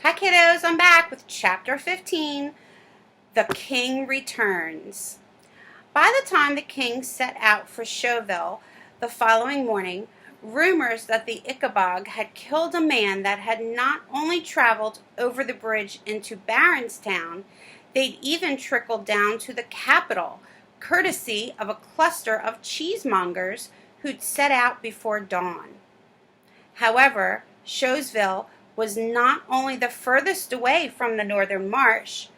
Hi kiddos, I'm back with chapter 15, The King Returns. By the time the king set out for Showville the following morning, rumors that the Ickabog had killed a man that had not only traveled over the bridge into Baronstown, they'd even trickled down to the capital, courtesy of a cluster of cheesemongers who'd set out before dawn. However, Showville was not only the furthest away from the northern marsh,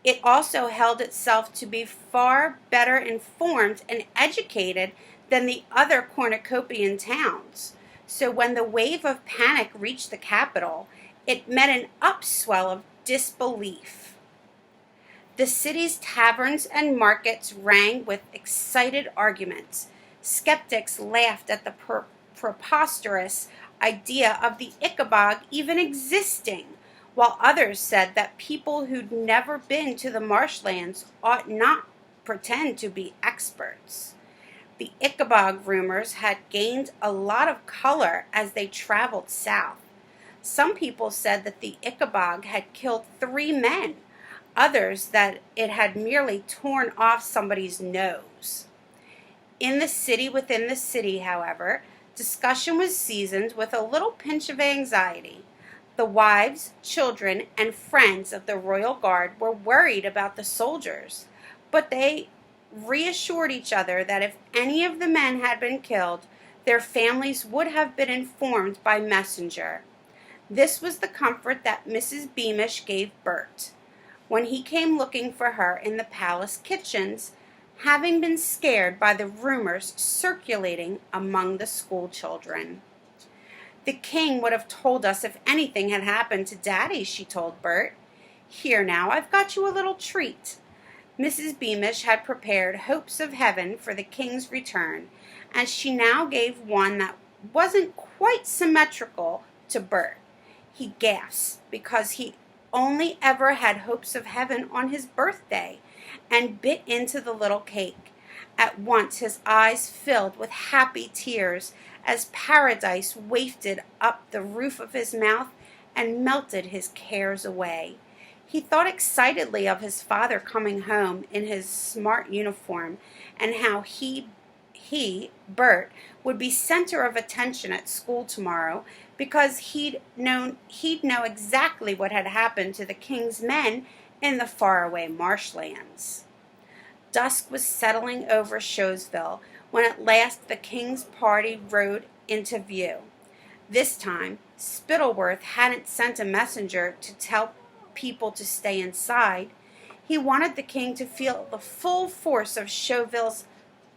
it also held itself to be far better informed and educated than the other cornucopian towns. So when the wave of panic reached the capital, it met an upswell of disbelief. The city's taverns and markets rang with excited arguments. Skeptics laughed at the preposterous idea of the Ickabog even existing, while others said that people who'd never been to the marshlands ought not pretend to be experts. The Ickabog rumors had gained a lot of color as they traveled south. Some people said that the Ickabog had killed 3 men, others that it had merely torn off somebody's nose. In the city within the city, however, discussion was seasoned with a little pinch of anxiety. The wives, children, and friends of the royal guard were worried about the soldiers, but they reassured each other that if any of the men had been killed, their families would have been informed by messenger. This was the comfort that Mrs. Beamish gave Bert when he came looking for her in the palace kitchens, having been scared by the rumors circulating among the school children. The king would have told us if anything had happened to Daddy, she told Bert. Here now, I've got you a little treat. Mrs. Beamish had prepared hopes of heaven for the king's return, and she now gave one that wasn't quite symmetrical to Bert. He gasped because he only ever had hopes of heaven on his birthday, and bit into the little cake. At once his eyes filled with happy tears as paradise wafted up the roof of his mouth and melted his cares away. He thought excitedly of his father coming home in his smart uniform, and how he, Bert, would be center of attention at school tomorrow because he'd know exactly what had happened to the king's men in the faraway marshlands. Dusk was settling over Showville when at last the king's party rode into view. This time, Spittleworth hadn't sent a messenger to tell people to stay inside. He wanted the king to feel the full force of Showville's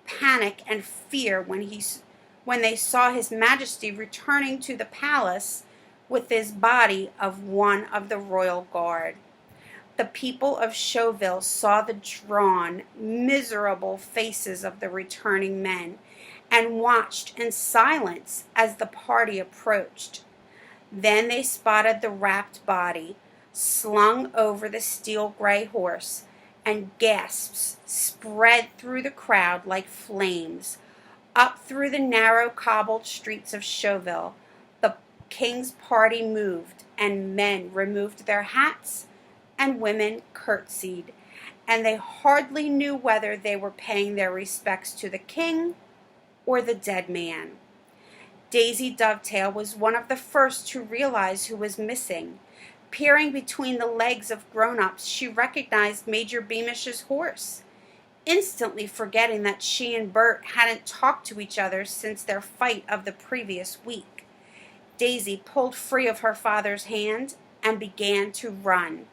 panic and fear when they saw His Majesty returning to the palace with his body of one of the royal guard. The people of Showville saw the drawn, miserable faces of the returning men and watched in silence as the party approached. Then they spotted the wrapped body slung over the steel gray horse, and gasps spread through the crowd like flames. Up through the narrow cobbled streets of Showville, the king's party moved, and men removed their hats and women curtsied, and they hardly knew whether they were paying their respects to the king or the dead man. Daisy Dovetail was one of the first to realize who was missing. Peering between the legs of grown-ups, she recognized Major Beamish's horse, instantly forgetting that she and Bert hadn't talked to each other since their fight of the previous week. Daisy pulled free of her father's hand and began to run,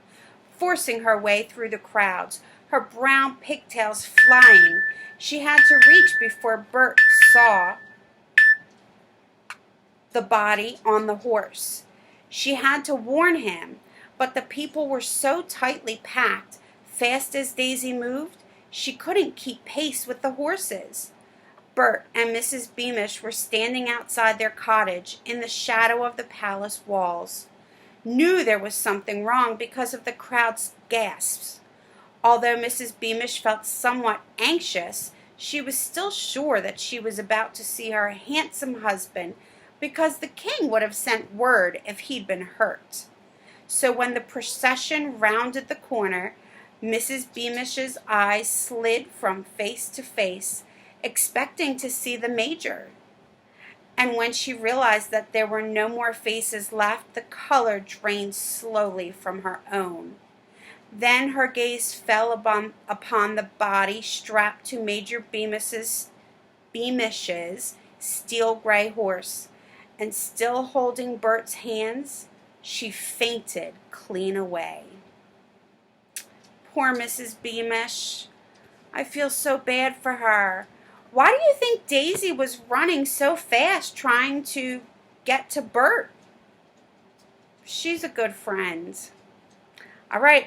forcing her way through the crowds, her brown pigtails flying. She had to reach before Bert saw the body on the horse. She had to warn him, but the people were so tightly packed, fast as Daisy moved, she couldn't keep pace with the horses. Bert and Mrs. Beamish were standing outside their cottage in the shadow of the palace walls. Knew there was something wrong because of the crowd's gasps. Although Mrs. Beamish felt somewhat anxious, she was still sure that she was about to see her handsome husband, because the king would have sent word if he'd been hurt. So when the procession rounded the corner, Mrs. Beamish's eyes slid from face to face, expecting to see the Major. And when she realized that there were no more faces left, the color drained slowly from her own. Then her gaze fell upon the body strapped to Major Beamish's steel gray horse, and still holding Bert's hands, she fainted clean away. Poor Mrs. Beamish. I feel so bad for her. Why do you think Daisy was running so fast trying to get to Bert? She's a good friend. All right.